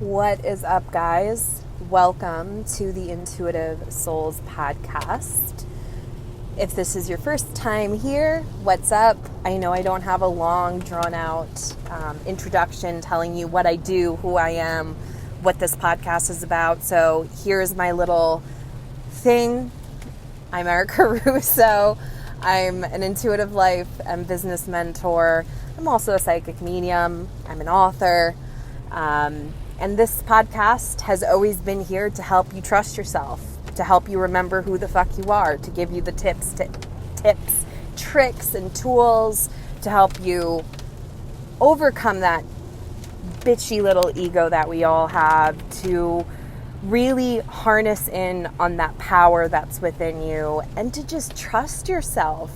What is up, guys? Welcome to the Intuitive Souls podcast. If this is your first time here, what's up? I know I don't have a long, drawn-out introduction telling you what I do, who I am, what this podcast is about. So here's my little thing. I'm Erica Russo. I'm an intuitive life and business mentor. I'm also a psychic medium. I'm an author. And this podcast has always been here to help you trust yourself, to help you remember who the fuck you are, to give you the tips, tricks, and tools to help you overcome that bitchy little ego that we all have, to really harness in on that power that's within you, and to just trust yourself.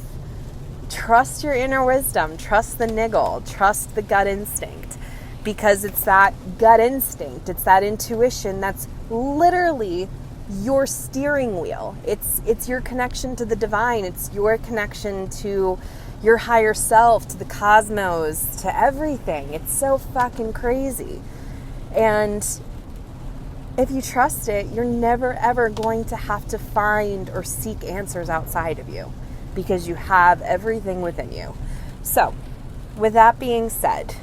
Trust your inner wisdom, trust the niggle, trust the gut instinct. Because it's that gut instinct, it's that intuition that's literally your steering wheel. It's your connection to the divine. It's your connection to your higher self, to the cosmos, to everything. It's so fucking crazy. And if you trust it, you're never ever going to have to find or seek answers outside of you, because you have everything within you. So, with that being said,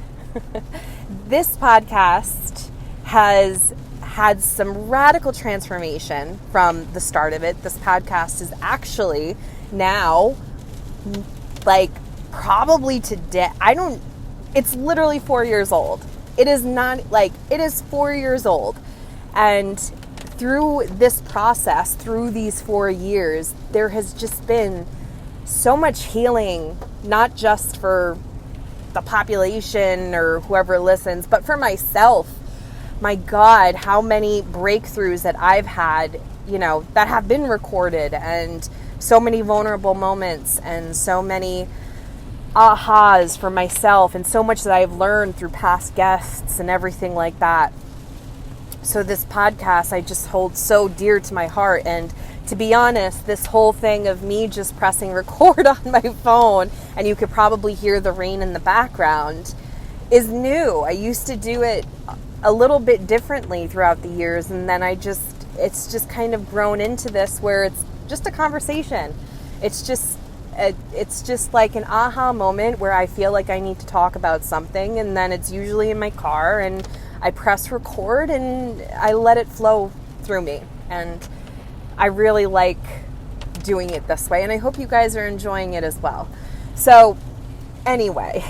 this podcast has had some radical transformation from the start of it. This podcast is actually now, probably today, it's literally 4 years old. It is 4 years old. And through this process, through these 4 years, there has just been so much healing, not just for the population or whoever listens, but for myself. My God, how many breakthroughs that I've had, that have been recorded, and so many vulnerable moments and so many ahas for myself, and so much that I've learned through past guests and everything like that. So this podcast I just hold so dear to my heart. And to be honest, this whole thing of me just pressing record on my phone, and you could probably hear the rain in the background, is new. I used to do it a little bit differently throughout the years, and then it's just kind of grown into this where it's just a conversation. It's just like an aha moment where I feel like I need to talk about something, and then it's usually in my car, and I press record and I let it flow through me. And I really like doing it this way, and I hope you guys are enjoying it as well. So anyway,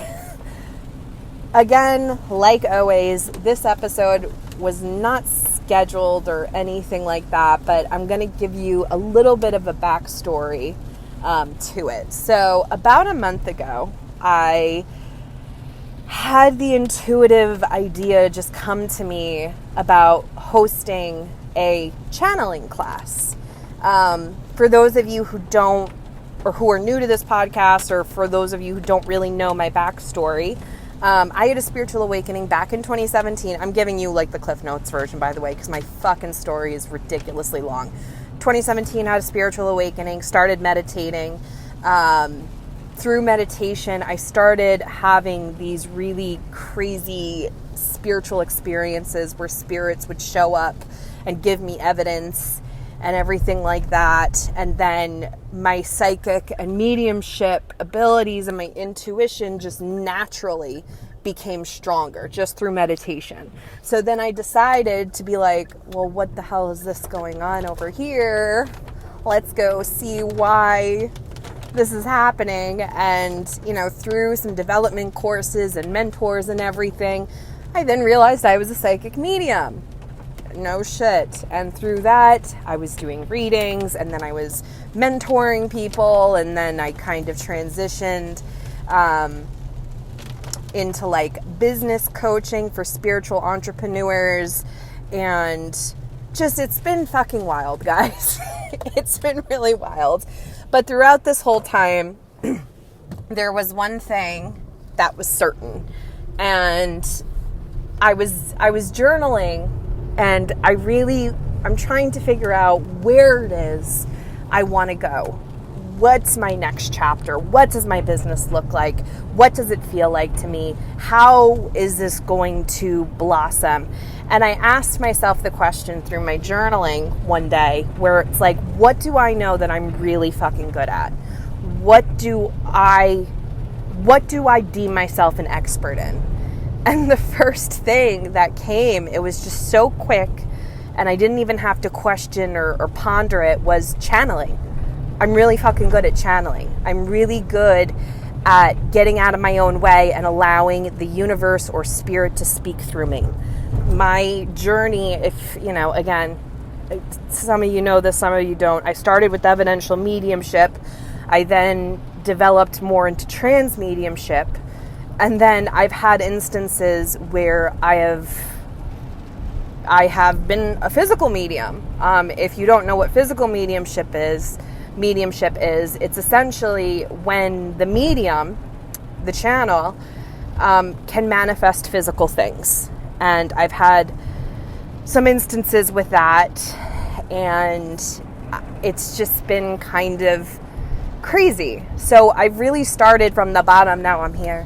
again, like always, this episode was not scheduled or anything like that, but I'm going to give you a little bit of a backstory to it. So about a month ago, I had the intuitive idea just come to me about hosting a channeling class. For those of you who don't, or who are new to this podcast, or for those of you who don't really know my backstory, I had a spiritual awakening back in 2017. I'm giving you the Cliff Notes version, by the way, because my fucking story is ridiculously long. 2017, I had a spiritual awakening, started meditating. Through meditation, I started having these really crazy spiritual experiences where spirits would show up and give me evidence and everything like that. And then my psychic and mediumship abilities and my intuition just naturally became stronger just through meditation. So then I decided to be like, well, what the hell is this going on over here? Let's go see why this is happening. And, through some development courses and mentors and everything, I then realized I was a psychic medium. No shit. And through that, I was doing readings, and then I was mentoring people, and then I kind of transitioned into business coaching for spiritual entrepreneurs, and just, it's been fucking wild, guys. It's been really wild. But throughout this whole time, there was one thing that was certain, and I was journaling, and I'm trying to figure out where it is I want to go. what's my next chapter? What does my business look like? What does it feel like to me? How is this going to blossom? And I asked myself the question through my journaling one day, where it's like, what do I know that I'm really fucking good at? What do I deem myself an expert in? And the first thing that came, it was just so quick, and I didn't even have to question or ponder it, was channeling. I'm really fucking good at channeling. I'm really good at getting out of my own way and allowing the universe or spirit to speak through me. My journey, if, again, some of you know this, some of you don't. I started with evidential mediumship. I then developed more into trance mediumship. And then I've had instances where I have been a physical medium. If you don't know what physical mediumship is, it's essentially when the medium, the channel, can manifest physical things. And I've had some instances with that, and it's just been kind of crazy. So I've really started from the bottom, now I'm here.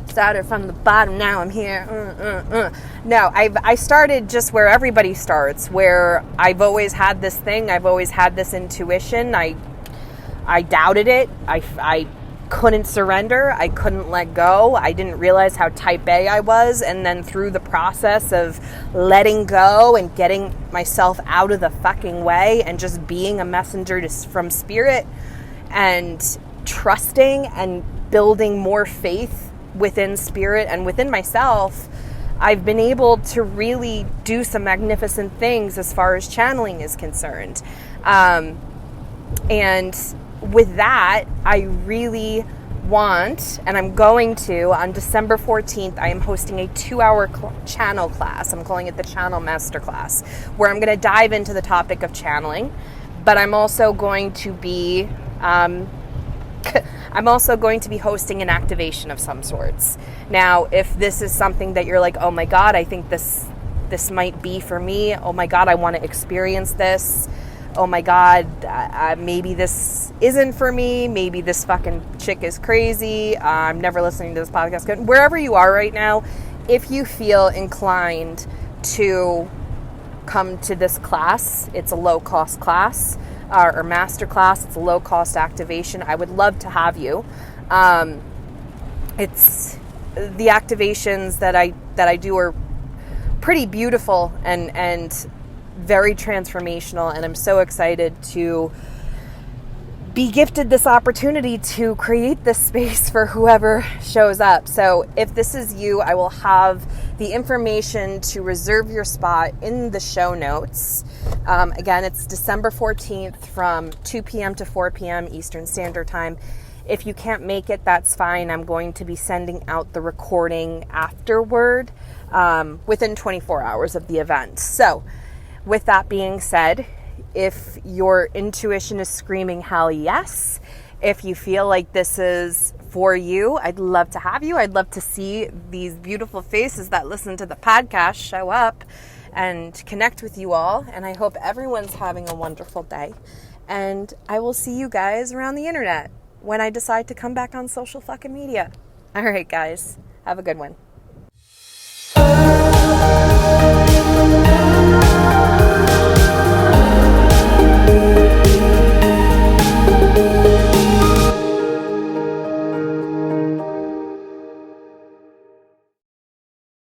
Started from the bottom, now I'm here. No, I started just where everybody starts, where I've always had this thing, I've always had this intuition. I doubted it. I couldn't surrender. I couldn't let go. I didn't realize how type A I was. And then through the process of letting go and getting myself out of the fucking way and just being a messenger from spirit and trusting and building more faith within spirit and within myself, I've been able to really do some magnificent things as far as channeling is concerned. And with that, I really want, and I'm going to, on December 14th, I am hosting a 2-hour channel class. I'm calling it the Channel Masterclass, where I'm going to dive into the topic of channeling, but I'm also going to be hosting an activation of some sorts. Now, if this is something that you're like, oh my God, I think this might be for me. Oh my God, I want to experience this. Oh my God, maybe this isn't for me. Maybe this fucking chick is crazy. I'm never listening to this podcast. Wherever you are right now, if you feel inclined to come to this class, it's a low-cost class. Or master class. It's a low-cost activation. I would love to have you. It's the activations that I do are pretty beautiful and very transformational, and I'm so excited to be gifted this opportunity to create this space for whoever shows up. So if this is you, I will have the information to reserve your spot in the show notes. Again, it's December 14th from 2 p.m. to 4 p.m. Eastern Standard Time. If you can't make it, that's fine. I'm going to be sending out the recording afterward within 24 hours of the event. So with that being said, if your intuition is screaming hell yes, if you feel like this is for you, I'd love to have you. I'd love to see these beautiful faces that listen to the podcast show up and connect with you all. And I hope everyone's having a wonderful day. And I will see you guys around the internet when I decide to come back on social fucking media. All right, guys. Have a good one.